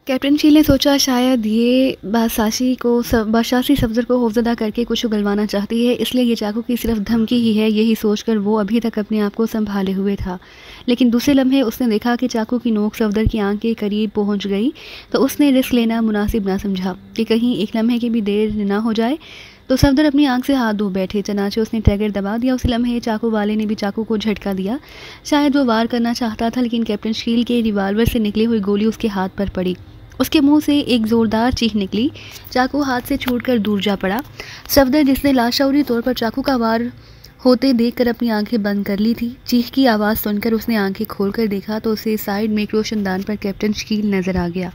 Captain शील ने सोचा शायद ये बादशाही सफदर को खौफजदा करके कुछ उगलवाना चाहती है, इसलिए ये चाकू की सिर्फ धमकी ही है। यही सोचकर वो अभी तक अपने आप को संभाले हुए था, लेकिन दूसरे लम्हे उसने देखा कि चाकू की नोक सफदर की आंख के करीब पहुंच गई। तो उसने रिस्क लेना मुनासिब ना समझा कि कहीं एक लम्हे की भी देर ना हो जाए। तो सफदर अपनी आंख से हाथ धो बैठे। चनाचे उसने ट्रैगर दबा दिया। उस लम्हे चाकू वाले ने भी चाकू को झटका दिया। शायद वो वार करना चाहता था, लेकिन कैप्टन शील के रिवाल्वर से निकली हुई गोली उसके हाथ पर पड़ी। उसके मुंह से एक ज़ोरदार चीख निकली। चाकू हाथ से छूटकर दूर जा पड़ा। सफदर, जिसने लाशौरी तौर पर चाकू का वार होते देखकर अपनी आंखें बंद कर ली थी, चीख की आवाज़ सुनकर उसने आंखें खोलकर देखा तो उसे साइड में एक रोशनदान पर कैप्टन शील नजर आ गया।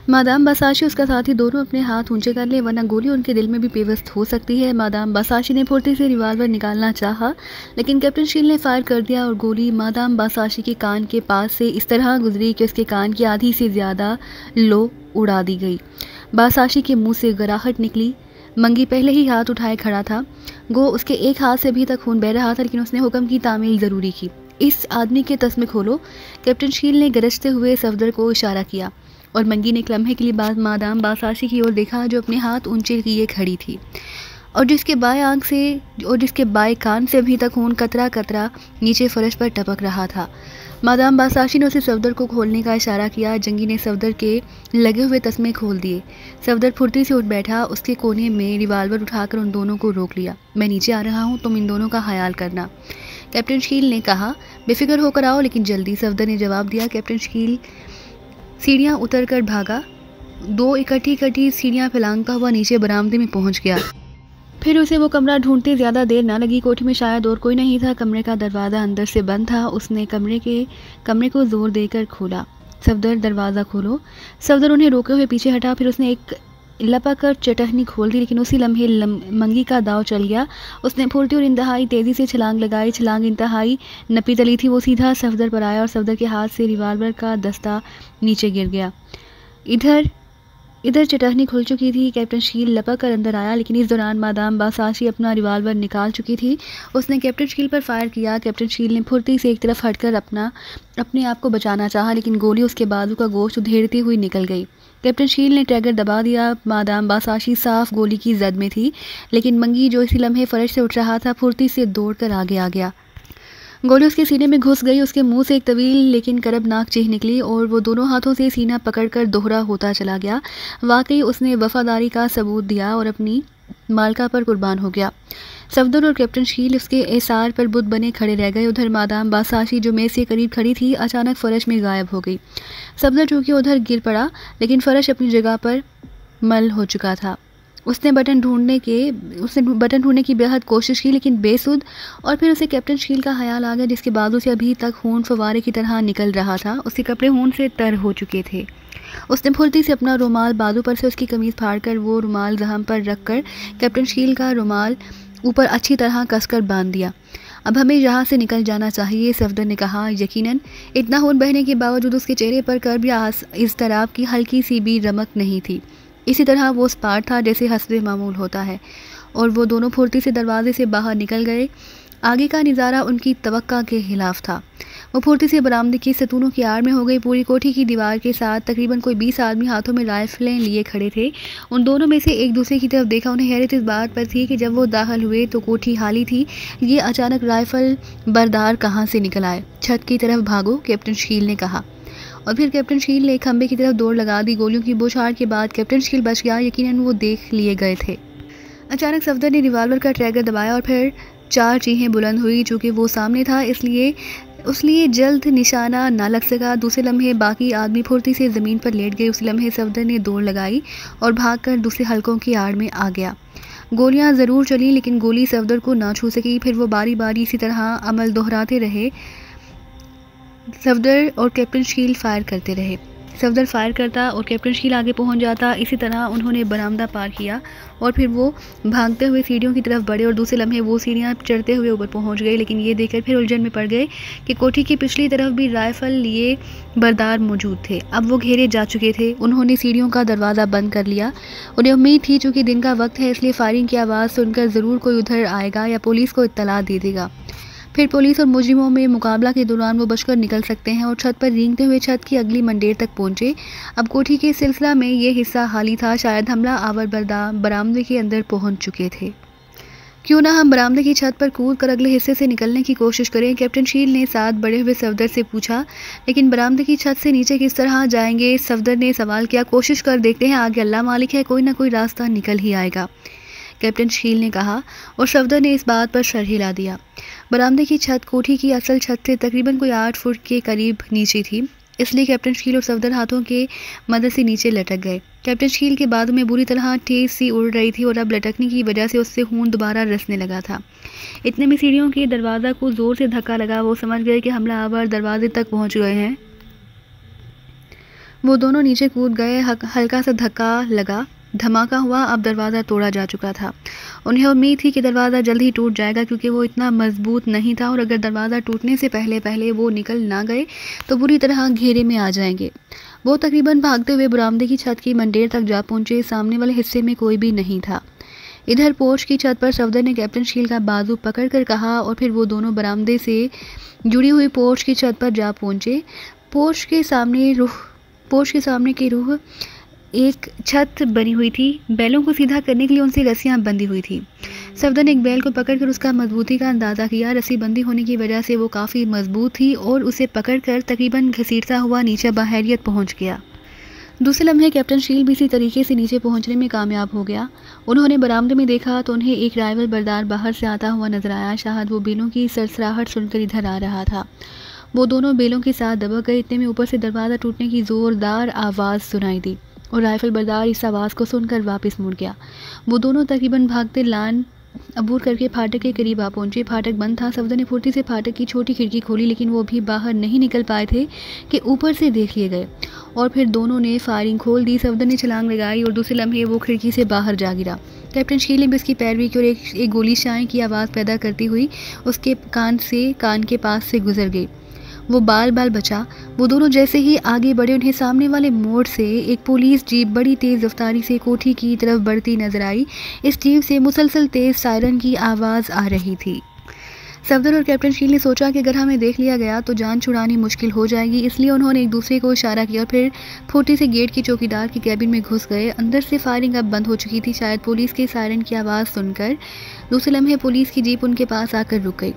मादाम बासाशी उसका साथी दोनों अपने हाथ ऊंचे कर ले, वरना गोली उनके दिल में भी पेवस्त हो सकती है। मादाम बासाशी ने फुर्ती से रिवाल्वर निकालना चाहा, लेकिन कैप्टन शील ने फायर कर दिया और गोली मादाम बासाशी के कान के पास से इस तरह गुजरी कि उसके कान की आधी से ज़्यादा लो उड़ा दी गई। बासाशी के मुंह से गराहट निकली। मंगी पहले ही हाथ उठाए खड़ा था। गो उसके एक हाथ से अभी तक खून बह रहा था, लेकिन उसने हुक्म की तामील ज़रूरी की। इस आदमी के तस्मे खोलो। कैप्टन शील ने गरजते हुए सफदर को इशारा किया और मंगी ने एक लम्हे के लिए बाद मादाम बासाशी की ओर देखा, जो अपने हाथ ऊंचे किए खड़ी थी और जिसके बाएं कान से अभी तक खून कतरा कतरा नीचे फर्श पर टपक रहा था। मादाम बासाशी ने उसे सफदर को खोलने का इशारा किया। जंगी ने सफदर के लगे हुए तस्मे खोल दिए। सफदर फुर्ती से उठ बैठा। उसके कोने में रिवाल्वर उठाकर उन दोनों को रोक लिया। मैं नीचे आ रहा हूँ, तुम इन दोनों का ख्याल करना, कैप्टन शील ने कहा। बेफिक्र होकर आओ, लेकिन जल्दी, सफदर ने जवाब दिया। कैप्टन शील सीढ़ियाँ उतरकर भागा। 2 इकट्ठी सीढ़ियाँ फैलांगता हुआ नीचे बरामदे में पहुंच गया। फिर उसे वो कमरा ढूंढते ज़्यादा देर ना लगी। कोठी में शायद और कोई नहीं था। कमरे का दरवाज़ा अंदर से बंद था। उसने कमरे को ज़ोर देकर खोला। सफदर, दरवाज़ा खोलो। सफदर उन्हें रोके हुए पीछे हटा। फिर उसने एक लपक कर चटहनी खोल दी, लेकिन उसी लम्हे मंगी का दाव चल गया। उसने फुर्ती और इंतहाई तेज़ी से छलांग लगाई। छलांग इंतहाई नपी तली थी। वो सीधा सफदर पर आया और सफदर के हाथ से रिवाल्वर का दस्ता नीचे गिर गया। इधर चटहनी खुल चुकी थी। कैप्टन शील लपक कर अंदर आया, लेकिन इस दौरान मादाम बासाशी अपना रिवाल्वर निकाल चुकी थी। उसने कैप्टन शील पर फायर किया। कैप्टन शील ने फुर्ती से एक तरफ हटकर अपने आप को बचाना चाहा, लेकिन गोली उसके बाजू का गोश्त उधेड़ती हुई निकल गई। कैप्टन शील ने ट्रैगर दबा दिया। मादाम बासाशी साफ गोली की जद में थी, लेकिन मंगी, जो इसी लम्हे फर्श से उठ रहा था, फुर्ती से दौड़कर आगे आ गया। गोली उसके सीने में घुस गई। उसके मुंह से एक तवील लेकिन करबनाक चीख निकली और वो दोनों हाथों से सीना पकड़कर दोहरा होता चला गया। वाकई उसने वफादारी का सबूत दिया और अपनी मालका पर कुर्बान हो गया। सफदर और कैप्टन शील उसके एसार पर बुत बने खड़े रह गए। उधर मादाम बासाशी, जो मेज के करीब खड़ी थी, अचानक फर्श में गायब हो गई। सफदर चूंकि उधर गिर पड़ा, लेकिन फर्श अपनी जगह पर मल हो चुका था। उसने बटन ढूंढने की बेहद कोशिश की, लेकिन बेसुध। और फिर उसे कैप्टन शील का ख्याल आ गया, जिसके बाजू से अभी तक खून फवारे की तरह निकल रहा था। उसके कपड़े खून से तर हो चुके थे। उसने फुर्ती से अपना रुमाल बाजू पर से उसकी कमीज फाड़कर वो रुमाल जहां पर रखकर कैप्टन शील का रुमाल ऊपर अच्छी तरह कसकर बांध दिया। अब हमें यहाँ से निकल जाना चाहिए, सफदर ने कहा। यकीनन इतना खून बहने के बावजूद उसके चेहरे पर कर्ब या इज़्तिराब की हल्की सी भी रमक नहीं थी। इसी तरह वो स्पार्ट था जैसे हस्बे मामूल होता है। और वो दोनों फुर्ती से दरवाजे से बाहर निकल गए। आगे का नज़ारा उनकी तवक्का के खिलाफ था। वो फुर्ती से बरामदे की सतूनों की आड़ में हो गई। पूरी कोठी की दीवार के साथ तकरीबन कोई 20 आदमी हाथों में राइफलें लिए खड़े थे। उन दोनों में से एक दूसरे की तरफ देखा। उन्हें हैरत इस बात पर थी कि जब वो दाखिल हुए तो कोठी खाली थी। ये अचानक राइफल बरदार कहाँ से निकल आए। छत की तरफ भागो, कैप्टन शील ने कहा। और फिर कैप्टन शील ने खंबे की तरफ दौड़ लगा दी। गोलियों की बौछार के बाद कैप्टन शील बच गया। यकीनन वो देख लिए गए थे। अचानक सफदर ने रिवाल्वर का ट्रैगर दबाया और फिर 4 चीखें बुलंद हुई। चूँकि वो सामने था, इसलिए जल्द निशाना ना लग सका। दूसरे लम्हे बाकी आदमी फुर्ती से ज़मीन पर लेट गए। उस लम्हे सफदर ने दौड़ लगाई और भागकर दूसरे हलकों की आड़ में आ गया। गोलियां ज़रूर चली, लेकिन गोली सफदर को ना छू सकी। फिर वो बारी बारी इसी तरह अमल दोहराते रहे। सफदर और कैप्टन शील फायर करते रहे। सफदर फायर करता और कैप्टन शील आगे पहुंच जाता। इसी तरह उन्होंने बरामदा पार किया और फिर वो भागते हुए सीढ़ियों की तरफ बढ़े और दूसरे लम्हे वो सीढ़ियां चढ़ते हुए ऊपर पहुंच गए। लेकिन ये देखकर फिर उलझन में पड़ गए कि कोठी की पिछली तरफ भी राइफल लिए बरदार मौजूद थे। अब वो घेरे जा चुके थे। उन्होंने सीढ़ियों का दरवाज़ा बंद कर लिया। उन्हें उम्मीद थी चूँकि दिन का वक्त है, इसलिए फायरिंग की आवाज़ सुनकर ज़रूर कोई उधर आएगा या पुलिस को इत्तला दे देगा। फिर पुलिस और मुजरिमों में मुकाबला के दौरान वो बचकर निकल सकते हैं और छत पर रेंगते हुए छत की अगली मंडेर तक पहुंचे। अब कोठी के सिलसिला में ये हिस्सा खाली था, शायद हमला आवर बरामदे के अंदर पहुंच चुके थे। क्यों ना हम बरामदे की छत पर कूद कर अगले हिस्से से निकलने की कोशिश करें, कैप्टन शील ने साथ बढ़े हुए सफदर से पूछा। लेकिन बरामदे की छत से नीचे किस तरह जाएंगे, सफदर ने सवाल किया। कोशिश कर देखते हैं, आगे अल्लाह मालिक है, कोई ना कोई रास्ता निकल ही आएगा, कैप्टन शील ने कहा और सफदर ने इस बात पर सर हिला दिया। बरामदे की छत कोठी की असल छत से तकरीबन कोई 8 फुट के करीब नीचे थी, इसलिए कैप्टन शील और सफदर हाथों के मदद से नीचे लटक गए। कैप्टन शील के बालों में बुरी तरह ठेस सी उड़ रही थी और अब लटकने की वजह से उससे खून दोबारा रसने लगा था। इतने में सीढ़ियों के दरवाज़ा को जोर से धक्का लगा। वो समझ गए कि हमलावर दरवाजे तक पहुंच गए हैं। वो दोनों नीचे कूद गए। हल्का सा धक्का लगा, धमाका हुआ। अब दरवाज़ा तोड़ा जा चुका था। उन्हें उम्मीद थी कि दरवाज़ा जल्द ही टूट जाएगा, क्योंकि वो इतना मजबूत नहीं था और अगर दरवाज़ा टूटने से पहले वो निकल ना गए तो बुरी तरह घेरे में आ जाएंगे। वो तकरीबन भागते हुए बरामदे की छत की मंडेर तक जा पहुंचे। सामने वाले हिस्से में कोई भी नहीं था। इधर पोर्च की छत पर सफदर ने कैप्टन शील का बाजू पकड़कर कहा और फिर वो दोनों बरामदे से जुड़ी हुई पोर्च की छत पर जा पहुंचे। पोर्च के सामने की रूह एक छत बनी हुई थी। बैलों को सीधा करने के लिए उनसे रस्सियां बंधी हुई थी। सफदर ने एक बैल को पकड़कर उसका मजबूती का अंदाज़ा किया। रस्सी बंदी होने की वजह से वो काफ़ी मजबूत थी और उसे पकड़कर तकरीबन घसीटता हुआ नीचे बहरियत पहुंच गया। दूसरे लम्हे कैप्टन शील भी इसी तरीके से नीचे पहुंचने में कामयाब हो गया। उन्होंने बरामदे में देखा तो उन्हें एक राइफल बरदार बाहर से आता हुआ नजर आया। शायद वो बेलों की सरसराहट सुनकर इधर आ रहा था। वो दोनों बेलों के साथ दबक गए। इतने में ऊपर से दरवाज़ा टूटने की ज़ोरदार आवाज़ सुनाई दी और राइफल बरदार इस आवाज़ को सुनकर वापस मुड़ गया। वो दोनों तकरीबन भागते लान अबूर करके फाटक के करीब आ पहुंचे। फाटक बंद था। सफदर ने फुर्ती से फाटक की छोटी खिड़की खोली, लेकिन वो भी बाहर नहीं निकल पाए थे कि ऊपर से देख लिए गए और फिर दोनों ने फायरिंग खोल दी। सफदर ने छलांग लगाई और दूसरे लम्हे वो खिड़की से बाहर जा गिरा। कैप्टन शील ने भी उसकी पैरवी की और एक गोली शाएं की आवाज़ पैदा करती हुई उसके कान के पास से गुजर गई। वो बाल बचा। वो दोनों जैसे ही आगे बढ़े, उन्हें सामने वाले मोड़ से एक पुलिस जीप बड़ी तेज़ रफ्तारी से कोठी की तरफ बढ़ती नजर आई। इस जीप से मुसलसल तेज़ सायरन की आवाज़ आ रही थी। सफदर और कैप्टन शील ने सोचा कि अगर हमें देख लिया गया तो जान छुड़ानी मुश्किल हो जाएगी, इसलिए उन्होंने एक दूसरे को इशारा किया और फिर फुर्ती से गेट की चौकीदार के कैबिन में घुस गए। अंदर से फायरिंग अब बंद हो चुकी थी, शायद पुलिस के सायरन की आवाज़ सुनकर। दूसरे लम्हे पुलिस की जीप उनके पास आकर रुक गई।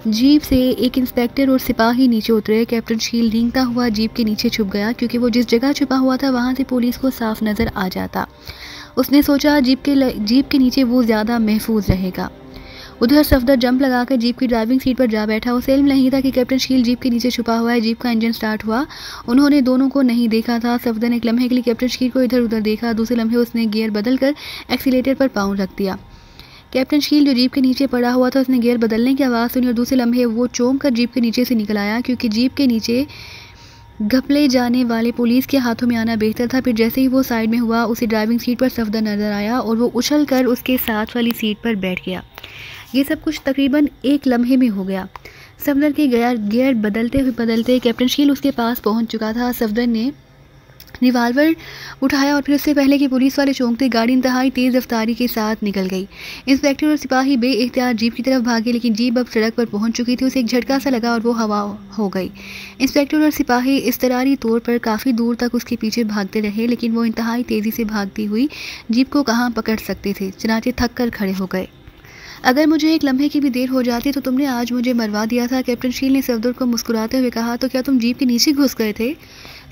जीप से एक इंस्पेक्टर और सिपाही नीचे उतरे। कैप्टन शील रेंगता हुआ जीप के नीचे छुप गया, क्योंकि वो जिस जगह छुपा हुआ था वहाँ से पुलिस को साफ नज़र आ जाता। उसने सोचा जीप के नीचे वो ज़्यादा महफूज रहेगा। उधर सफदर जंप लगाकर जीप की ड्राइविंग सीट पर जा बैठा। उसे इल्म नहीं था कि कैप्टन शील जीप के नीचे छुपा हुआ है। जीप का इंजन स्टार्ट हुआ। उन्होंने दोनों को नहीं देखा था। सफदर ने एक लम्हे के लिए कैप्टन शील को इधर उधर देखा। दूसरे लम्हे उसने गियर बदलकर एक्सीलेटर पर पाँव रख दिया। कैप्टन शील जो जीप के नीचे पड़ा हुआ था, उसने गियर बदलने की आवाज़ सुनी और दूसरे लम्हे वो चौंक कर जीप के नीचे से निकल आया, क्योंकि जीप के नीचे घपले जाने वाले पुलिस के हाथों में आना बेहतर था। फिर जैसे ही वो साइड में हुआ, उसे ड्राइविंग सीट पर सफदर नजर आया और वो उछल कर उसके साथ वाली सीट पर बैठ गया। ये सब कुछ तकरीबन एक लम्हे में हो गया। सफदर के गियर बदलते कैप्टन शील उसके पास पहुंच चुका था। सफदर ने रिवाल्वर उठाया और फिर उससे पहले कि पुलिस वाले चौंकते, गाड़ी इंतहाई तेज़ रफ्तारी के साथ निकल गई। इंस्पेक्टर और सिपाही बेइख्तियार जीप की तरफ भागे, लेकिन जीप अब सड़क पर पहुंच चुकी थी। उसे एक झटका सा लगा और वो हवा हो गई। इंस्पेक्टर और सिपाही इज़्तिरारी तौर पर काफ़ी दूर तक उसके पीछे भागते रहे, लेकिन वो इंतहाई तेज़ी से भागती हुई जीप को कहाँ पकड़ सकते थे। चनाचे थक कर खड़े हो गए। अगर मुझे एक लम्हे की भी देर हो जाती तो तुमने आज मुझे मरवा दिया था, कैप्टन शील ने सफदर को मुस्कुराते हुए कहा। तो क्या तुम जीप के नीचे घुस गए थे?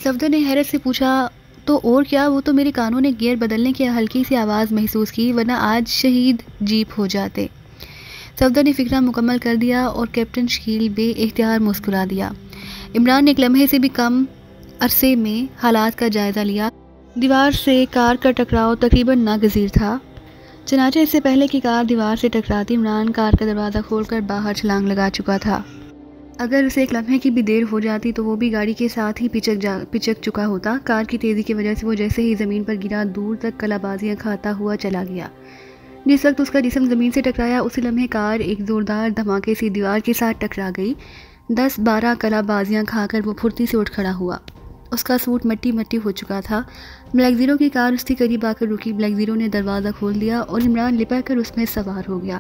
सफदर ने हैरत से पूछा। तो और क्या, वो तो मेरे कानों ने गियर बदलने की हल्की सी आवाज़ महसूस की, वरना आज शहीद जीप हो जाते। सफदर ने फिक्रा मुकम्मल कर दिया और कैप्टन शील बेइख्तियार मुस्कुरा दिया। इमरान ने एक लम्हे से भी कम अरसे में हालात का जायज़ा लिया। दीवार से कार का टकराव तकरीबन नागज़ीर था। चनाचे इससे पहले कि कार दीवार से टकराती, इमरान कार का दरवाज़ा खोलकर बाहर छलांग लगा चुका था। अगर उसे एक लम्हे की भी देर हो जाती तो वो भी गाड़ी के साथ ही पिचक चुका होता। कार की तेज़ी की वजह से वो जैसे ही ज़मीन पर गिरा, दूर तक कलाबाजियाँ खाता हुआ चला गया। जिस वक्त उसका जिस्म ज़मीन से टकराया, उसी लम्हे कार एक ज़ोरदार धमाके से दीवार के साथ टकरा गई। 10-12 कलाबाजियाँ खाकर वो फुर्ती से उठ खड़ा हुआ। उसका सूट मट्टी हो चुका था। ब्लैक ज़ीरो की कार उसके करीब आकर रुकी। ब्लैक ज़ीरो ने दरवाज़ा खोल दिया और इमरान लिपट कर उसमें सवार हो गया।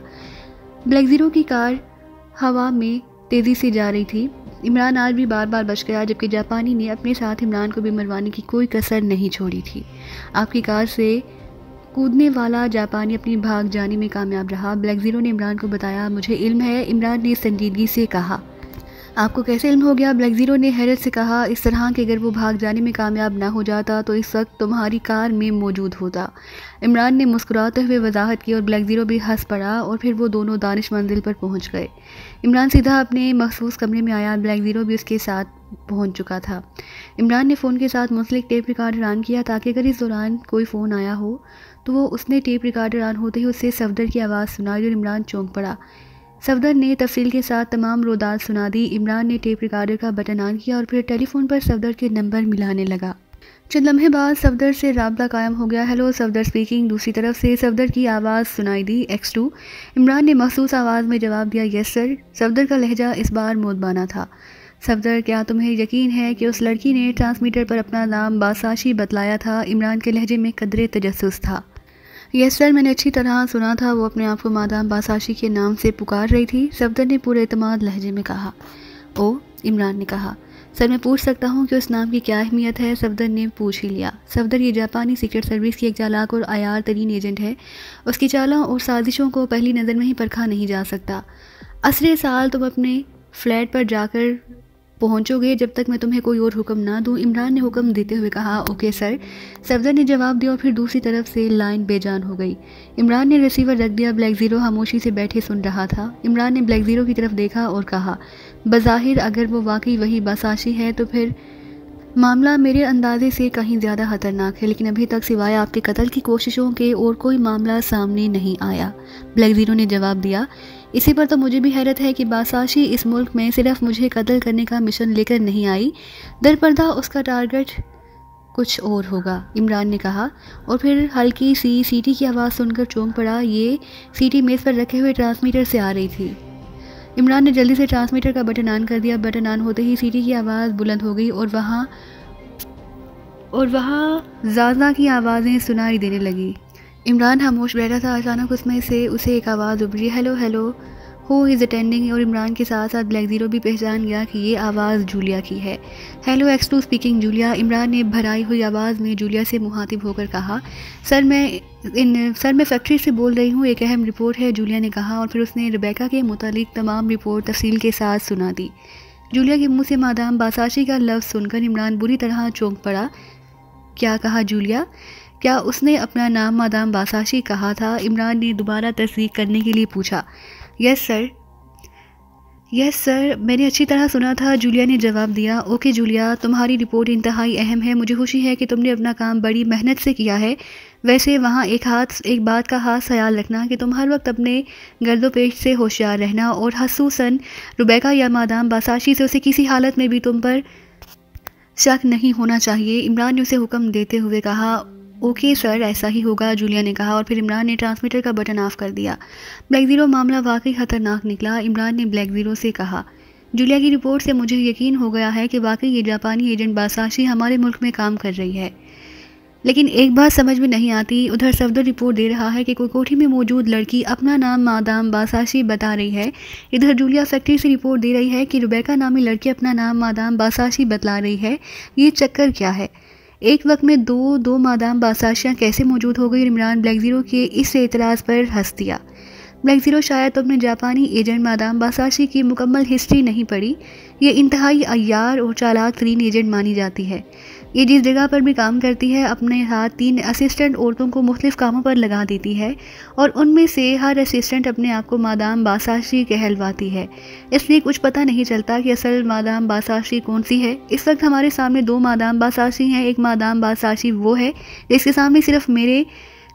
ब्लैक ज़ीरो की कार हवा में तेज़ी से जा रही थी। इमरान आज भी बार बार बच गया, जबकि जापानी ने अपने साथ इमरान को भी मरवाने की कोई कसर नहीं छोड़ी थी। आपकी कार से कूदने वाला जापानी अपनी भाग जाने में कामयाब रहा। ब्लैक ज़ीरो ने इमरान को बताया, मुझे इल्म है। इमरान ने संजीदगी से कहा, आपको कैसे इल्म हो गया? ब्लैक ज़ीरो ने हैरत से कहा, इस तरह कि अगर वो भाग जाने में कामयाब ना हो जाता तो इस वक्त तुम्हारी कार में मौजूद होता। इमरान ने मुस्कुराते हुए वजाहत की और ब्लैक ज़ीरो भी हंस पड़ा और फिर वो दोनों दानिश मंजिल पर पहुंच गए। इमरान सीधा अपने मखसूस कमरे में आया। ब्लैक ज़ीरो भी उसके साथ पहुंच चुका था। इमरान ने फ़ोन के साथ मुंसलिक टेप रिकॉर्डर ऑन किया ताकि अगर इस दौरान कोई फ़ोन आया हो तो वो उसने टेप रिकॉर्डर ऑन होते ही उससे सफदर की आवाज़ सुनाई और इमरान चौंक पड़ा। सफदर ने तफसील के साथ तमाम रोदात सुना दी। इमरान ने टेप रिकॉर्डर का बटन ऑन किया और फिर टेलीफोन पर सफदर के नंबर मिलाने लगा। चंद लम्हे बाद सफदर से राब्ता कायम हो गया। Hello, Safdar speaking. दूसरी तरफ से सफदर की आवाज़ सुनाई दी, X2। इमरान ने मखसूस आवाज़ में जवाब दिया, यस सर। सफदर का लहजा इस बार मोदबाना था। सफदर, क्या तुम्हें यकीन है कि उस लड़की ने ट्रांसमीटर पर अपना नाम बासाशी बतलाया था? इमरान के लहजे में कदरे तजस्सुस था। यस सर, मैंने अच्छी तरह सुना था। वो अपने आप को मादाम बासाशी के नाम से पुकार रही थी। सफदर ने पूरे एतमाद लहजे में कहा। ओ, इमरान ने कहा, सर मैं पूछ सकता हूँ कि उस नाम की क्या अहमियत है? सफदर ने पूछ ही लिया। सफदर, ये जापानी सीक्रेट सर्विस की एक चालाक और आयार तरीन एजेंट है। उसकी चालों और साजिशों को पहली नज़र में ही परखा नहीं जा सकता। असरे साल तुम अपने फ्लैट पर जाकर पहुंचोगे जब तक मैं तुम्हें कोई और हुक्म ना दूं। इमरान ने हुक्म देते हुए कहा, ओके सर। सफदर ने जवाब दिया और फिर दूसरी तरफ से लाइन बेजान हो गई। इमरान ने रिसीवर रख दिया। ब्लैक ज़ीरो खामोशी से बैठे सुन रहा था। इमरान ने ब्लैक ज़ीरो की तरफ देखा और कहा, बज़ाहिर अगर वो वाकई वही बासाशी है तो फिर मामला मेरे अंदाजे से कहीं ज़्यादा ख़तरनाक है, लेकिन अभी तक सिवाय आपके कत्ल की कोशिशों के और कोई मामला सामने नहीं आया। ब्लैक ज़ीरो ने जवाब दिया, इसी पर तो मुझे भी हैरत है कि बासाशी इस मुल्क में सिर्फ मुझे कत्ल करने का मिशन लेकर नहीं आई। दरपर्दा उसका टारगेट कुछ और होगा। इमरान ने कहा और फिर हल्की सी सीटी की आवाज़ सुनकर चौंक पड़ा। ये सीटी मेज़ पर रखे हुए ट्रांसमीटर से आ रही थी। इमरान ने जल्दी से ट्रांसमीटर का बटन ऑन कर दिया। बटन ऑन होते ही सीटी की आवाज़ बुलंद हो गई और वहाँ ज़ाज़ा की आवाज़ें सुनाई देने लगी। इमरान खामोश बैठा था। अचानक उसमें से उसे एक आवाज़ उभरी, hello hello, who is attending. और इमरान के साथ साथ ब्लैक ज़ीरो भी पहचान गया कि ये आवाज़ जूलिया की है। Hello, X2 speaking, Julia. Imran ने भराई हुई आवाज़ में जूलिया से मुखातिब होकर कहा, सर मैं फैक्ट्री से बोल रही हूँ, एक अहम रिपोर्ट है। जूलिया ने कहा और फिर उसने रेबेका के मुतालिक तमाम रिपोर्ट तफसील के साथ सुना दी। जूलिया के मुँह से मादाम बासाशी का लफ्ज़ सुनकर इमरान बुरी तरह चौंक पड़ा। क्या कहा जूलिया? क्या उसने अपना नाम मादाम बासाशी कहा था? इमरान ने दोबारा तस्दीक करने के लिए पूछा। यस सर, मैंने अच्छी तरह सुना था, जूलिया ने जवाब दिया। ओके जूलिया, तुम्हारी रिपोर्ट इंतहाई अहम है। मुझे खुशी है कि तुमने अपना काम बड़ी मेहनत से किया है। वैसे वहाँ एक बात का खास ख्याल रखना कि तुम हर वक्त अपने गर्दोपेश से होशियार रहना और खसूसन रुबैका या मादाम बासाशी से उसे किसी हालत में भी तुम पर शक नहीं होना चाहिए। इमरान ने उसे हुक्म देते हुए कहा, ओके सर, ऐसा ही होगा, जूलिया ने कहा और फिर इमरान ने ट्रांसमीटर का बटन ऑफ कर दिया। ब्लैक ज़ीरो, मामला वाकई ख़तरनाक निकला। इमरान ने ब्लैक ज़ीरो से कहा, जूलिया की रिपोर्ट से मुझे यकीन हो गया है कि वाकई ये जापानी एजेंट बासाशी हमारे मुल्क में काम कर रही है। लेकिन एक बात समझ में नहीं आती, उधर सफदर रिपोर्ट दे रहा है कि कोई कोठी में मौजूद लड़की अपना नाम मादाम बासाशी बता रही है। इधर जूलिया फैक्ट्री से रिपोर्ट दे रही है कि रुबैका नामी लड़की अपना नाम मादाम बासाशी बतला रही है। ये चक्कर क्या है? एक वक्त में दो मादाम बासाशियाँ कैसे मौजूद हो गई? इमरान ब्लैक ज़ीरो के इस एतराज़ पर हंस दिया। ब्लैक ज़ीरो, शायद तुमने जापानी एजेंट मादाम बासाशी की मुकम्मल हिस्ट्री नहीं पढ़ी। ये इंतहाई अय्यार और चालाक तरीन एजेंट मानी जाती है। ये जिस जगह पर भी काम करती है अपने साथ 3 असिस्टेंट औरतों को मुख्तलिफ कामों पर लगा देती है और उनमें से हर असिस्टेंट अपने आप को मादाम बासाशी कहलवाती है। इसलिए कुछ पता नहीं चलता कि असल मादाम बासाशी कौन सी है। इस वक्त हमारे सामने 2 मादाम बासाशी हैं। एक मादाम बासाशी वो है जिसके सामने सिर्फ मेरे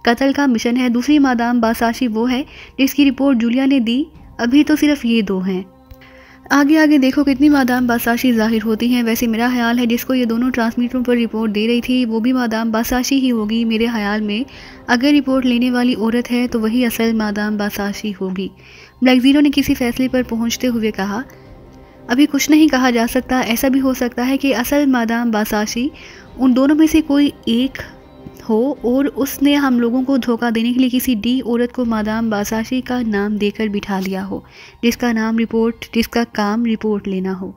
कत्ल का मिशन है। दूसरी मादाम बासाशी वो है जिसकी रिपोर्ट जूलिया ने दी। अभी तो सिर्फ ये 2 हैं। आगे देखो कितनी मादाम बासाशी जाहिर होती हैं। वैसे मेरा ख्याल है जिसको ये दोनों ट्रांसमीटरों पर रिपोर्ट दे रही थी वो भी मादाम बासाशी ही होगी। मेरे ख्याल में अगर रिपोर्ट लेने वाली औरत है तो वही असल मादाम बासाशी होगी। ब्लैक ज़ीरो ने किसी फैसले पर पहुंचते हुए कहा, अभी कुछ नहीं कहा जा सकता। ऐसा भी हो सकता है कि असल मादाम बासाशी उन दोनों में से कोई एक हो और उसने हम लोगों को धोखा देने के लिए किसी डी औरत को मादाम बासाशी का नाम देकर बिठा लिया हो, जिसका काम रिपोर्ट लेना हो।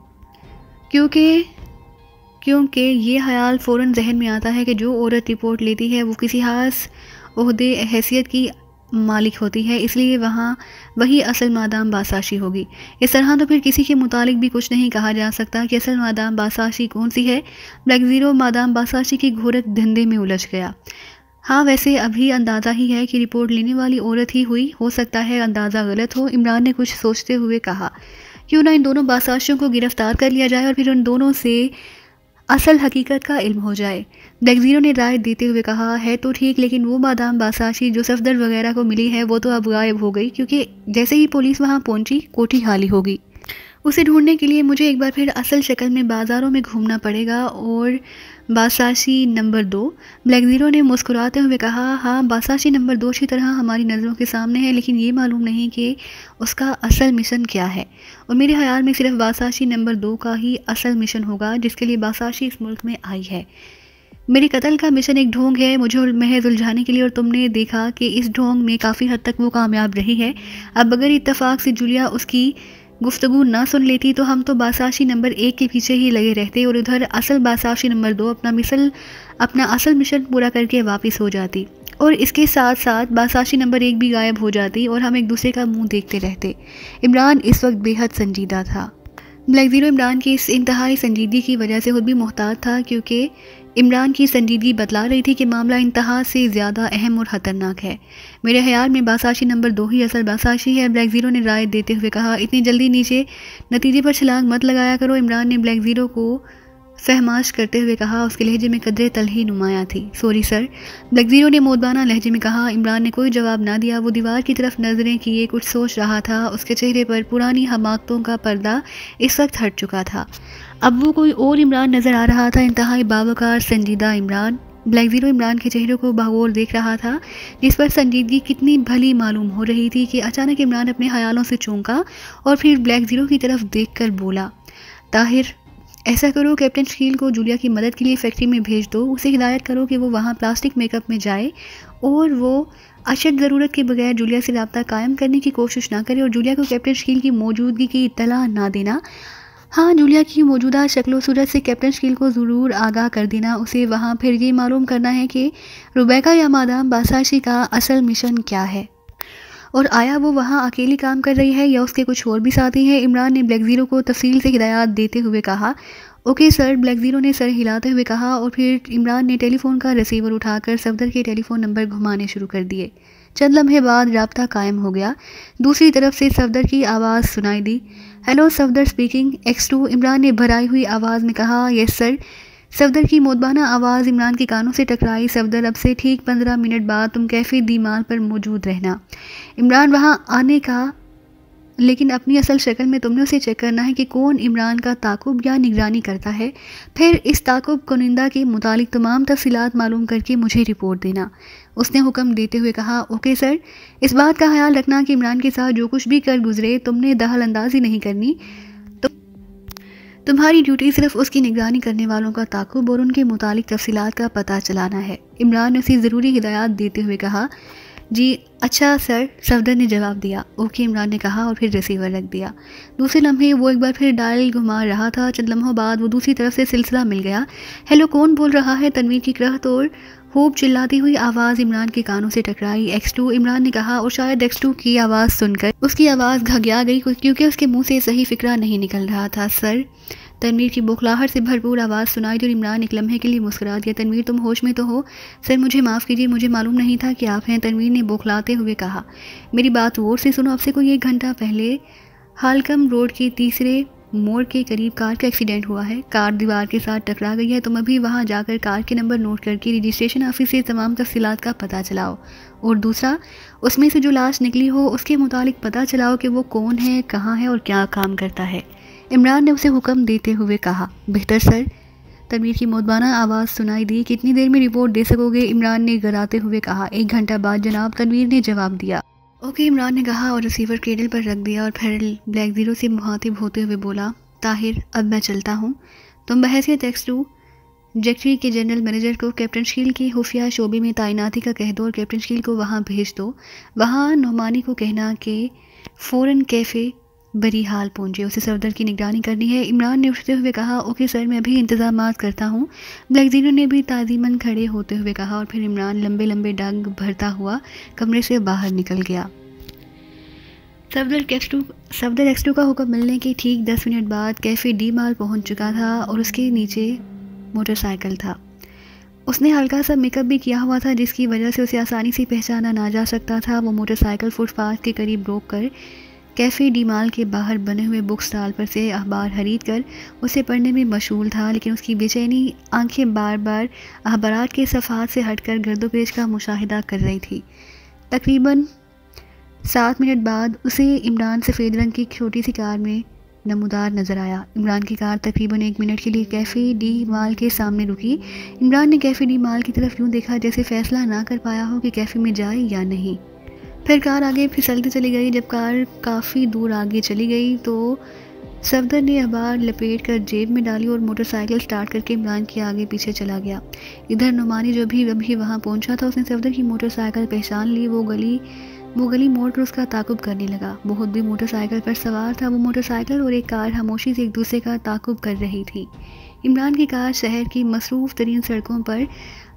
क्योंकि ये ख्याल फ़ौरन जहन में आता है कि जो औरत रिपोर्ट लेती है वो किसी खास ओहदे हैसियत की मालिक होती है, इसलिए वही असल मादाम बासाशी होगी। इस तरह तो फिर किसी के मुतालिक भी कुछ नहीं कहा जा सकता कि असल मादाम बासाशी कौन सी है। ब्लैक ज़ीरो मादाम बासाशी की घोरक धंधे में उलझ गया। हाँ, वैसे अभी अंदाज़ा ही है कि रिपोर्ट लेने वाली औरत ही हुई, हो सकता है अंदाज़ा गलत हो। इमरान ने कुछ सोचते हुए कहा, क्यों ना इन दोनों बासाशियों को गिरफ्तार कर लिया जाए और फिर उन दोनों से असल हकीकत का इल्म हो जाए। ब्लैक ज़ीरो ने राय देते हुए कहा, है तो ठीक, लेकिन वो मादाम बासाशी जो सफदर वगैरह को मिली है वो तो अब गायब हो गई, क्योंकि जैसे ही पुलिस वहाँ पहुंची कोठी खाली होगी। उसे ढूंढने के लिए मुझे एक बार फिर असल शक्ल में बाज़ारों में घूमना पड़ेगा। और बासाशी नंबर 2, ब्लैक ज़ीरो ने मुस्कुराते हुए कहा, हाँ, बासाशी नंबर 2 की तरह हमारी नज़रों के सामने है, लेकिन ये मालूम नहीं कि उसका असल मिशन क्या है। और मेरे ख्याल में सिर्फ बासाशी नंबर 2 का ही असल मिशन होगा जिसके लिए बासाशी इस मुल्क में आई है। मेरे कत्ल का मिशन एक ढोंग है मुझे महज उलझाने के लिए, और तुमने देखा कि इस ढोंग में काफ़ी हद तक वो कामयाब रही है। अब अगर इत्तेफाक से जूलिया उसकी गुफ्तगू ना सुन लेती तो हम तो बासाशी नंबर 1 के पीछे ही लगे रहते और उधर असल बासाशी नंबर 2 अपना असल मिशन पूरा करके वापस हो जाती, और इसके साथ साथ बासाशी नंबर 1 भी गायब हो जाती और हम एक दूसरे का मुंह देखते रहते। इमरान इस वक्त बेहद संजीदा था। ब्लैक ज़ीरो इमरान की इस इंतहाई संजीदगी की वजह से खुद भी मोहतात था, क्योंकि इमरान की संजीदगी बतला रही थी कि मामला इंतहा से ज़्यादा अहम और ख़तरनाक है। मेरे ख्याल में बासाशी नंबर 2 ही असल बासाशी है। ब्लैक ज़ीरो ने राय देते हुए कहा, इतनी जल्दी नीचे नतीजे पर छलांग मत लगाया करो। इमरान ने ब्लैक ज़ीरो को फहमाश करते हुए कहा, उसके लहजे में कदरे तलही नुमाया थी। सॉरी सर, ब्लैक ज़ीरो ने मोदबाना लहजे में कहा। इमरान ने कोई जवाब ना दिया। वो दीवार की तरफ नजरें किए कुछ सोच रहा था। उसके चेहरे पर पुरानी हमाकतों का पर्दा इस वक्त हट चुका था। अब वो कोई और इमरान नज़र आ रहा था, इंतहाई बावकार संजीदा इमरान। ब्लैक ज़ीरो इमरान के चेहरे को बागौर देख रहा था, जिस पर संजीदगी कितनी भली मालूम हो रही थी कि अचानक इमरान अपने ख्यालों से चौंका और फिर ब्लैक ज़ीरो की तरफ देखकर बोला, ताहिर, ऐसा करो, कैप्टन शकील को जूलिया की मदद के लिए फैक्ट्री में भेज दो। उसे हिदायत करो कि वो वहाँ प्लास्टिक मेकअप में जाए और वो अशद ज़रूरत के बगैर जूलिया से रब्ता कायम करने की कोशिश ना करे और जूलिया को कैप्टन शकील की मौजूदगी की इत्तला ना देना। हाँ, जूलिया की मौजूदा शक्ल सूरत से कैप्टन शकील को ज़रूर आगाह कर देना। उसे वहाँ फिर ये मालूम करना है कि रुबैका या मादाम बासाशी का असल मिशन क्या है और आया वो वहाँ अकेली काम कर रही है या उसके कुछ और भी साथी हैं। इमरान ने ब्लैक ज़ीरो को तफसील से हिदायत देते हुए कहा, ओके सर। ब्लैक ज़ीरो ने सर हिलाते हुए कहा और फिर इमरान ने टेलीफोन का रिसीवर उठाकर सफदर के टेलीफोन नंबर घुमाने शुरू कर दिए। चंद लम्हे बाद राब्ता कायम हो गया। दूसरी तरफ से सफदर की आवाज़ सुनाई दी। Hello, Safdar speaking, X2। Imran ने भराई हुई आवाज़ में कहा, यस सर। सफदर की मोदबाना आवाज़ इमरान के कानों से टकराई। सफदर, अब से ठीक 15 मिनट बाद तुम कैफ़े दीमाल पर मौजूद रहना। इमरान वहाँ आने का, लेकिन अपनी असल शक्ल में तुमने उसे चेक करना है कि कौन इमरान का ताकुब या निगरानी करता है। फिर इस ताकुब कुनिंदा के मुतालिक तमाम तफसीलात मालूम करके मुझे रिपोर्ट देना। उसने हुक्म देते हुए कहा, ओके सर। इस बात का ख्याल रखना कि इमरान के साथ जो कुछ भी कर गुजरे तुमने दखल अंदाजी नहीं करनी। तुम्हारी ड्यूटी सिर्फ उसकी निगरानी करने वालों का ताकुब और उनके मुतालिक तफसीलात का पता चलाना है। इमरान ने उसे ज़रूरी हिदायत देते हुए कहा, जी अच्छा सर। सफदर ने जवाब दिया। ओके, इमरान ने कहा और फिर रिसीवर रख दिया। दूसरे लम्हे वो एक बार फिर डायल घुमा रहा था। चंद लम्हों बाद वो दूसरी तरफ से सिलसिला मिल गया। हेलो, कौन बोल रहा है? तनवीर की करहत और खूब चिल्लाती हुई आवाज़ इमरान के कानों से टकराई। X2, इमरान ने कहा और शायद X2 की आवाज़ सुनकर उसकी आवाज़ घगया गई क्योंकि उसके मुंह से सही फिक्रा नहीं निकल रहा था। सर, तनवीर की बौखलाहट से भरपूर आवाज़ सुनाई दी और इमरान एक लम्हे के लिए मुस्कुरा दिया। तनवीर, तुम होश में तो हो? सर, मुझे माफ़ कीजिए, मुझे मालूम नहीं था कि आप हैं। तनवीर ने बौखलाते हुए कहा, मेरी बात गौर से सुनो। अब से कोई 1 घंटा पहले हालकम रोड के तीसरे मोड़ के करीब कार का एक्सीडेंट हुआ है। कार दीवार के साथ टकरा गई है। तुम अभी वहां जाकर कार के नंबर नोट करके रजिस्ट्रेशन ऑफिस से तमाम तफसीलात का पता चलाओ। और दूसरा, उसमें से जो लाश निकली हो उसके मुतालिक पता चलाओ कि वो कौन है, कहाँ है और क्या काम करता है। इमरान ने उसे हुक्म देते हुए कहा। बेहतर सर। तनवीर की मोदबाना आवाज़ सुनाई दी। कितनी देर में रिपोर्ट दे सकोगे? इमरान ने गराते हुए कहा। 1 घंटा बाद जनाब, तनवीर ने जवाब दिया। ओके, इमरान ने कहा और रिसीवर केबल पर रख दिया और फिर ब्लैक ज़ीरो से मुखातिब होते हुए बोला, ताहिर, अब मैं चलता हूँ। तुम बहैसियत X2 जेटली के जनरल मैनेजर को कैप्टन शील की खुफिया शोबे में तैनाती का कह दो और कैप्टन शील को वहाँ भेज दो। वहाँ नोमानी को कहना कि फ़ौरन कैफ़े बरी हाल पहुँचे, उसे सफदर की निगरानी करनी है। इमरान ने उठते हुए कहा, ओके सर, मैं अभी इंतजामात करता हूँ। ब्लैकजीनो ने भी ताज़ीमन खड़े होते हुए कहा और फिर इमरान लंबे लंबे डग भरता हुआ कमरे से बाहर निकल गया। सफदर एक्स टू का हुक्म मिलने के ठीक 10 मिनट बाद कैफ़े डी माल पहुँच चुका था और उसके नीचे मोटरसाइकिल था। उसने हल्का सा मेकअप भी किया हुआ था जिसकी वजह से उसे आसानी से पहचाना ना जा सकता था। वो मोटरसाइकिल फुटपाथ के करीब रोक कर कैफ़े डी माल के बाहर बने हुए बुक स्टॉल पर से अखबार खरीद कर उसे पढ़ने में मशगूल था, लेकिन उसकी बेचैनी आंखें बार बार अखबारात के सफ़ात से हटकर गर्दोपेश का मुशाहिदा कर रही थी। तकरीबन 7 मिनट बाद उसे इमरान सफ़ेद रंग की छोटी सी कार में नमूदार नज़र आया। इमरान की कार तकरीबन 1 मिनट के लिए कैफ़े डी माल के सामने रुकी। इमरान ने कैफ़े डी माल की तरफ यूँ देखा जैसे फ़ैसला ना कर पाया हो कि कैफ़े में जाए या नहीं। फिर कार आगे फिसलती चली गई। जब कार काफ़ी दूर आगे चली गई तो सफदर ने अखबार लपेट कर जेब में डाली और मोटरसाइकिल स्टार्ट करके इमरान के आगे पीछे चला गया। इधर नुमानी जो भी अभी वहाँ पहुँचा था, उसने सफदर की मोटरसाइकिल पहचान ली। वो गली मोड़ कर उसका ताकुब करने लगा। वो खुद भी मोटरसाइकिल पर सवार था। वो मोटरसाइकिल और एक कार खामोशी से एक दूसरे का ताकुब कर रही थी। इमरान की कार शहर की मसरूफ़ तरीन सड़कों पर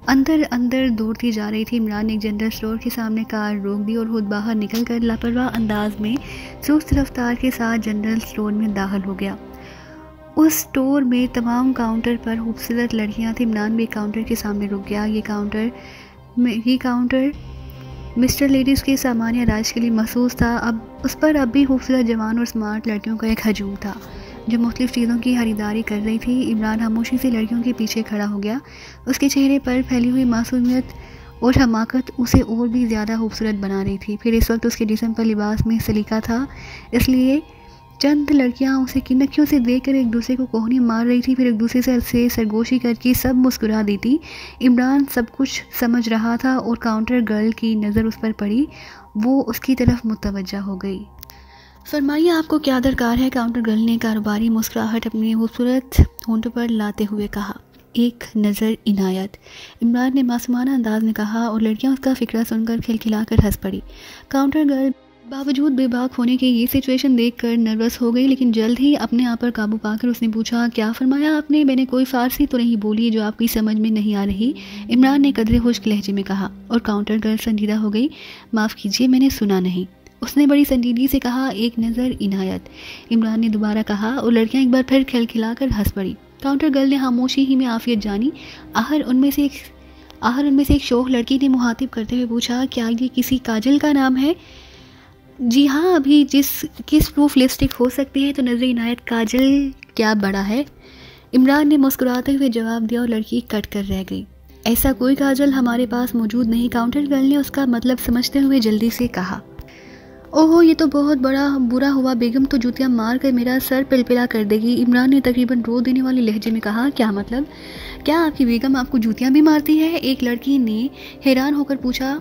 अंदर दौड़ती जा रही थी। इमरान ने एक जनरल स्टोर के सामने कार रोक दी और खुद बाहर निकलकर लापरवाह अंदाज में सुस्त रफ्तार के साथ जनरल स्टोर में दाखिल हो गया। उस स्टोर में तमाम काउंटर पर खूबसूरत लड़कियां थीं। इमरान भी काउंटर के सामने रुक गया। ये काउंटर मिस्टर लेडीज़ के सामान्य राज के लिए मखसूस था। अब उस पर अब भी खूबसूरत जवान और स्मार्ट लड़कियों का एक हजूम था जो मुख्तलिफ़ चीज़ों की खरीदारी कर रही थी। इमरान खामोशी से लड़कियों के पीछे खड़ा हो गया। उसके चेहरे पर फैली हुई मासूमियत और हमाकत उसे और भी ज़्यादा खूबसूरत बना रही थी। फिर इस वक्त उसके जिस्म पर लिबास में सलीका था, इसलिए चंद लड़कियां उसे किन्नकियों से देखकर एक दूसरे को कोहनी मार रही थी, फिर एक दूसरे से सरगोशी करके सब मुस्कुरा देती। इमरान सब कुछ समझ रहा था और काउंटर गर्ल की नज़र उस पर पड़ी। वो उसकी तरफ मुतवज्जा हो गई। फरमाइए, आपको क्या दरकार है? काउंटर गर्ल ने कारोबारी मुस्कुराहट अपने खूबसूरत होंठों पर लाते हुए कहा। एक नज़र इनायत, इमरान ने मासूमाना अंदाज में कहा और लड़कियां उसका फिक्रा सुनकर खिलखिलाकर हंस पड़ी। काउंटर गर्ल बावजूद बेबाक होने की ये सिचुएशन देखकर नर्वस हो गई, लेकिन जल्द ही अपने आप पर काबू पाकर उसने पूछा, क्या फरमाया आपने? मैंने कोई फ़ारसी तो नहीं बोली जो आपकी समझ में नहीं आ रही? इमरान ने कदरे खुश्क लहजे में कहा और काउंटर गर्ल संजीदा हो गई। माफ़ कीजिए, मैंने सुना नहीं, उसने बड़ी संजीदगी से कहा। एक नज़र इनायत, इमरान ने दोबारा कहा और लड़कियां एक बार फिर खिलखिलाकर हंस पड़ी। काउंटर गर्ल ने खामोशी ही में आफियत जानी। आहर उनमें से एक शोख लड़की ने मुहातिब करते हुए पूछा, क्या ये किसी काजल का नाम है? जी हाँ, अभी किस प्रूफ लिपस्टिक हो सकती है तो नज़र इनायत, काजल क्या बड़ा है? इमरान ने मुस्कुराते हुए जवाब दिया और लड़की कट कर रह गई। ऐसा कोई काजल हमारे पास मौजूद नहीं, काउंटर गर्ल ने उसका मतलब समझते हुए जल्दी से कहा। ओहो, ये तो बहुत बुरा हुआ, बेगम तो जूतियाँ मार कर मेरा सर पिलपिला कर देगी। इमरान ने तकरीबन रो देने वाले लहजे में कहा। क्या मतलब? क्या आपकी बेगम आपको जूतियाँ भी मारती है? एक लड़की ने हैरान होकर पूछा।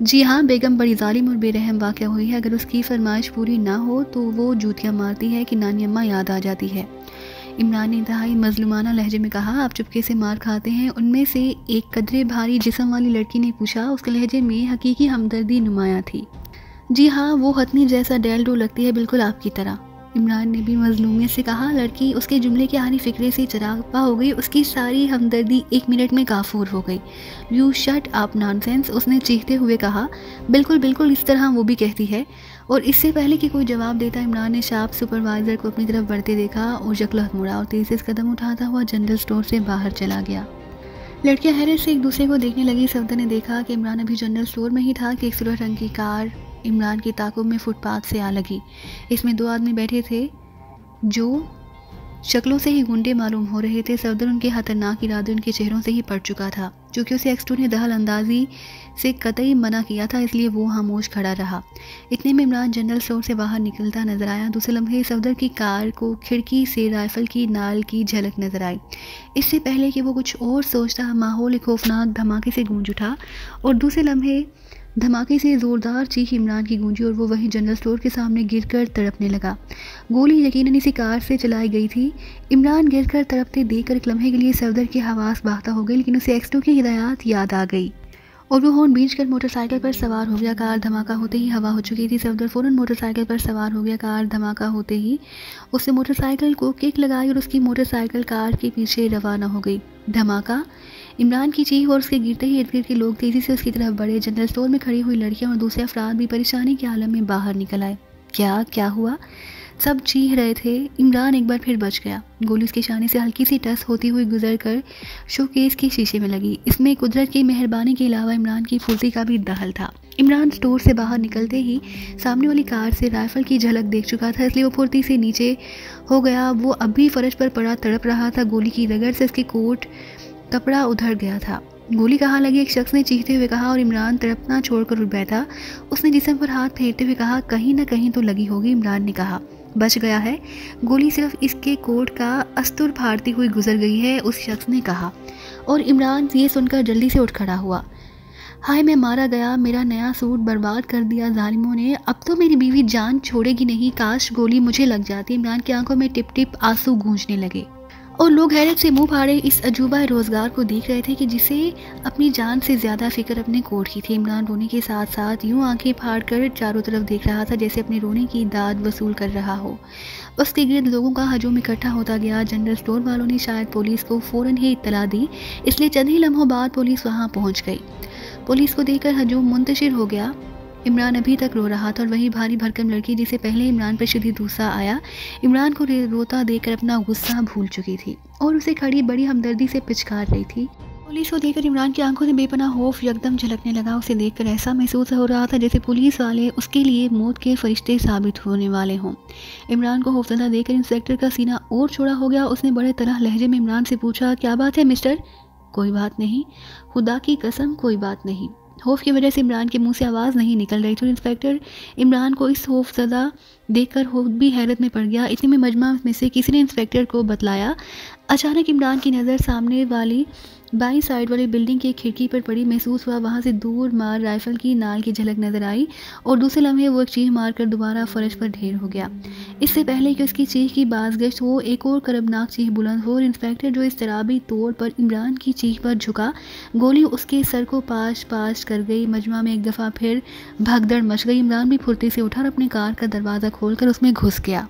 जी हाँ, बेगम बड़ी जालिम और बेरहम वाक़या हुई है। अगर उसकी फरमाइश पूरी ना हो तो वो जूतियाँ मारती है कि नानी अम्मा याद आ जाती है। इमरान ने इंतहाई मजलूमाना लहजे में कहा। आप चुपके से मार खाते हैं? उनमें से एक कदरे भारी जिस्म वाली लड़की ने पूछा। उसके लहजे में हकीकी हमदर्दी नुमाया थी। जी हाँ, वो हथनी जैसा डैल डो लगती है, बिल्कुल आपकी तरह। इमरान ने भी मजलूमियत से कहा। लड़की उसके जुमले के आखिरी फिक्रे से चरापा हो गई। उसकी सारी हमदर्दी 1 मिनट में काफूर हो गई। यू शट अप नॉनसेंस, उसने चीखते हुए कहा। बिल्कुल इस तरह वो भी कहती है। और इससे पहले कि कोई जवाब देता, इमरान ने शार्प सुपरवाइज़र को अपनी तरफ बढ़ते देखा और शक्ल मुड़ा और तेज़ी से कदम उठाता हुआ जनरल स्टोर से बाहर चला गया। लड़कियां हैरत से एक दूसरे को देखने लगी। सफदर ने देखा कि इमरान अभी जनरल स्टोर में ही था कि एक सुरख रंग की कार इमरान की ताकुब में फुटपाथ से आ लगी। इसमें 2 आदमी बैठे थे जो शक्लों से ही गुंडे मालूम हो रहे थे। सफदर उनके खतरनाक इरादे उनके चेहरों से ही पड़ चुका था। चूँकि उसे एक्स2 ने दखल अंदाजी से कतई मना किया था, इसलिए वो खामोश खड़ा रहा। इतने में इमरान जनरल स्टोर से बाहर निकलता नजर आया। दूसरे लम्हे सफदर की कार को खिड़की से राइफल की नाल की झलक नजर आई। इससे पहले कि वो कुछ और सोचता, माहौल एक खौफनाक धमाके से गूंज उठा और दूसरे लम्हे धमाके से जोरदार चीख इमरान की गूंजी और वो वहीं जनरल स्टोर के सामने गिरकर तड़पने लगा। गोली यकीनन इसी कार से चलाई गई थी। इमरान गिरकर तड़पते देखकर एक लम्हे के लिए सफदर की हवास बाहता हो गई, लेकिन उसे एक्स2 की हिदायत याद आ गई और वो हॉर्न बींच कर मोटरसाइकिल पर सवार हो गया। कार धमाका होते ही हवा हो चुकी थी। सफदर फौरन मोटरसाइकिल पर सवार हो गया। कार धमाका होते ही उसने मोटरसाइकिल को किक लगाई और उसकी मोटरसाइकिल कार के पीछे रवाना हो गई। धमाका, इमरान की चीख और उसके गिरते ही इर्द गिर्द के लोग तेजी से उसकी तरफ बढ़े। जनरल स्टोर में खड़ी हुई लड़कियां और दूसरे अफराद भी परेशानी के आलम में बाहर निकल आए। क्या हुआ? सब चीख रहे थे। इमरान एक बार फिर बच गया। गोली उसके शाने से हल्की सी टस होती हुई गुजर कर शोकेस के शीशे में लगी। इसमें कुदरत की मेहरबानी के अलावा इमरान की फुर्ती का भी दखल था। इमरान स्टोर से बाहर निकलते ही सामने वाली कार से राइफल की झलक देख चुका था, इसलिए वो फुर्ती से नीचे हो गया। वो अब भी फर्श पर पड़ा तड़प रहा था। गोली की रगड़ से उसके कोट कपड़ा उधड़ गया था। गोली कहाँ लगी? एक शख्स ने चीखते हुए कहा और इमरान तड़पना छोड़कर उठ बैठा। उसने जिस्म पर हाथ फेरते हुए कहा, कहीं ना कहीं तो लगी होगी। इमरान ने कहा, बच गया है, गोली सिर्फ इसके कोट का अस्तर फाड़ती हुई गुजर गई है, उस शख्स ने कहा। और इमरान ये सुनकर जल्दी से उठ खड़ा हुआ। हाय, मैं मारा गया, मेरा नया सूट बर्बाद कर दिया जालिमों ने, अब तो मेरी बीवी जान छोड़ेगी नहीं, काश गोली मुझे लग जाती। इमरान की आंखों में टिप टिप आंसू गूंजने लगे और लोग हैरत से मुंह फाड़े इस अजूबा रोजगार को देख रहे थे कि जिसे अपनी जान से ज्यादा फिक्र अपने कोट की थी। इमरान रोने के साथ साथ यूं आंखें फाड़कर चारों तरफ देख रहा था जैसे अपने रोने की दाद वसूल कर रहा हो। उसके गिर्द लोगों का हजूम इकट्ठा होता गया। जनरल स्टोर वालों ने शायद पुलिस को फौरन ही इत्तला दी, इसलिए चंद ही लम्हों बाद पुलिस वहां पहुंच गई। पुलिस को देखकर हजूम मुंतशिर हो गया। इमरान अभी तक रो रहा था और वही भारी भरकम लड़की जिसे पहले इमरान पर शदीद गुस्सा आया, इमरान को रोता देखकर अपना गुस्सा भूल चुकी थी और उसे खड़ी बड़ी हमदर्दी से पिचकार रही थी। पुलिस को देखकर इमरान की आंखों से बेपनाह खौफ यकदम झलकने लगा। उसे देखकर ऐसा महसूस हो रहा था जैसे पुलिस वाले उसके लिए मौत के फरिश्ते साबित होने वाले हों। इमरान को खौफजदा देखकर इंस्पेक्टर का सीना और चौड़ा हो गया। उसने बड़े तरह लहजे में इमरान से पूछा, क्या बात है मिस्टर? कोई बात नहीं, खुदा की कसम कोई बात नहीं। खौफ की वजह से इमरान के मुंह से आवाज़ नहीं निकल रही थी और इंस्पेक्टर इमरान को इस खौफजदा देखकर खुद भी हैरत में पड़ गया। इतने में मजमा में से किसी ने इंस्पेक्टर को बतलाया। अचानक इमरान की नज़र सामने वाली बाईं साइड वाली बिल्डिंग की खिड़की पर पड़ी। महसूस हुआ वहाँ से दूर मार राइफल की नाल की झलक नजर आई और दूसरे लम्हे वो एक चीख मारकर दोबारा फर्श पर ढेर हो गया। इससे पहले कि उसकी चीख की बाज़गश्त हो, एक और करबनाक चीख बुलंद हो और इंस्पेक्टर जो इस तराबी तौर पर इमरान की चीख पर झुका, गोली उसके सर को पाश पाश कर गई। मजमा में एक दफ़ा फिर भगदड़ मच गई। इमरान भी फुर्ती से उठा और अपनी कार का दरवाज़ा खोलकर उसमें घुस गया।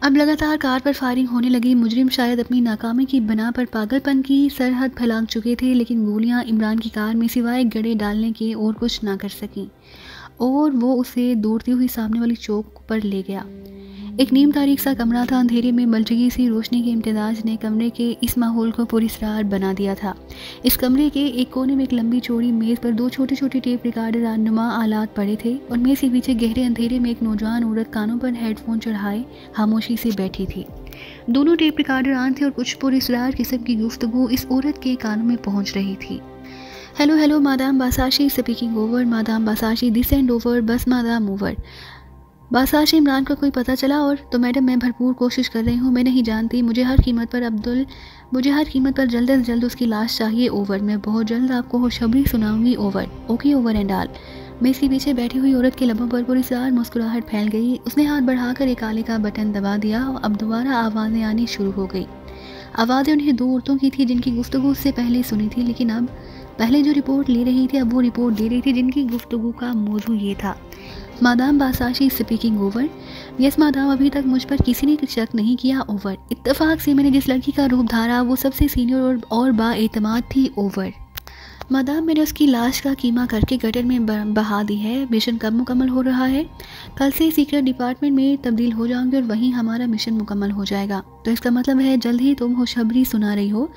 अब लगातार कार पर फायरिंग होने लगी। मुजरिम शायद अपनी नाकामी की बिना पर पागलपन की सरहद फैलांग चुके थे, लेकिन गोलियां इमरान की कार में सिवाय गड़े डालने के और कुछ ना कर सकीं और वो उसे दौड़ती हुई सामने वाली चौक पर ले गया। एक नीम तारीख सा कमरा था। अंधेरे में मलजगी सी रोशनी के इम्तिजाज ने कमरे के इस माहौल को पुरस्कार बना दिया था। इस कमरे के एक कोने में एक लंबी चौड़ी मेज़ पर दो छोटे छोटे टेप रिकॉर्डर नुमा आलात पड़े थे और मेज़ के पीछे गहरे अंधेरे में एक नौजवान औरत कानों पर हेडफोन चढ़ाए खामोशी से बैठी थी। दोनों टेप रिकॉर्डर ऑन थे और कुछ पुरस्कार किस्म की गुफ्तगू इस औरत के कानों में पहुंच रही थी। Hello madam Basashi speaking over, madam Basashi this end over, बस मादाम ओवर। बासाशी, इमरान का कोई पता चला? और तो मैडम मैं भरपूर कोशिश कर रही हूँ, मैं नहीं जानती, मुझे हर कीमत पर जल्द से जल्द उसकी लाश चाहिए। ओवर। मैं बहुत जल्द आपको खुशखबरी सुनाऊंगी। Over. Okay over and all. मैं इसके पीछे बैठी हुई औरत के लबों पर पुरस्कार मुस्कुराहट फैल गई। उसने हाथ बढ़ाकर एक आले का बटन दबा दिया। अब दोबारा आवाज़ें आनी शुरू हो गई। आवाज़ें उन्हें दो औरतों की थी जिनकी गुफ्तगू उससे पहले सुनी थी, लेकिन अब पहले जो रिपोर्ट ले रही थी अब वो रिपोर्ट दे रही थी जिनकी गुफ्तगू का मौजू ये था, madam Basashi speaking over. Yes madam, अभी तक मुझ पर किसी ने शक नहीं किया। ओवर। इत्तेफाक से मैंने जिस लड़की का रूप धारा वो सबसे सीनियर और बाएतमाद थी। ओवर। मादाम, मैंने उसकी लाश का कीमा करके गटर में बहा दी है। मिशन कब मुकम्मल हो रहा है? कल से सीक्रेट डिपार्टमेंट में तब्दील हो जाऊंगी और वहीं हमारा मिशन मुकम्मल हो जाएगा। तो इसका मतलब है जल्द ही तुम खुशखबरी सुना रही हो?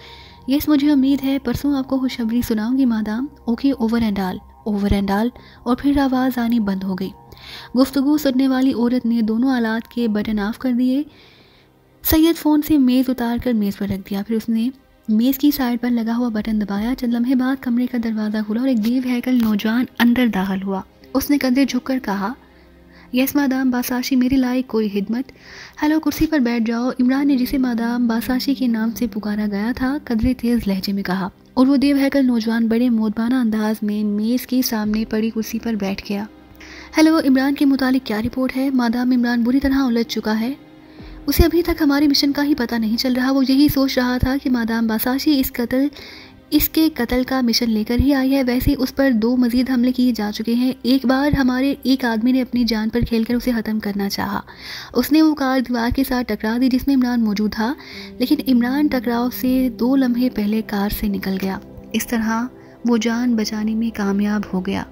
यस, मुझे उम्मीद है परसों आपको खुशखबरी सुनाऊंगी madam. Okay over and all. Over and all. और फिर आवाज़ आनी बंद हो गई। गुफ्तगू सुनने वाली औरत ने दोनों आलात के बटन ऑफ कर दिए। सैयद फ़ोन से मेज़ उतार कर मेज़ पर रख दिया। फिर उसने मेज़ की साइड पर लगा हुआ बटन दबाया। चंद लम्हे बाद कमरे का दरवाज़ा खुला और एक देव हैकल नौजवान अंदर दाखिल हुआ। उसने कंधे झुककर कहा, यस मादाम बासाशी, मेरे लायक कोई हिदमत। हेलो, कुर्सी पर बैठ जाओ, इमरान ने जिसे मादाम बासाशी के नाम से पुकारा गया था कदरे तेज़ लहजे में कहा, और वो देवहैकल नौजवान बड़े मोदबाना अंदाज में मेज़ के सामने पड़ी कुर्सी पर बैठ गया। हेलो, इमरान के मुतालिक क्या रिपोर्ट है? मादाम इमरान बुरी तरह उलझ चुका है। उसे अभी तक हमारे मिशन का ही पता नहीं चल रहा। वो यही सोच रहा था कि मादाम बासाशी इसके कत्ल का मिशन लेकर ही आई है। वैसे उस पर 2 मजीद हमले किए जा चुके हैं। एक बार हमारे एक आदमी ने अपनी जान पर खेलकर उसे ख़त्म करना चाहा। उसने वो कार दीवार के साथ टकरा दी जिसमें इमरान मौजूद था, लेकिन इमरान टकराव से 2 लम्हे पहले कार से निकल गया। इस तरह वो जान बचाने में कामयाब हो गया।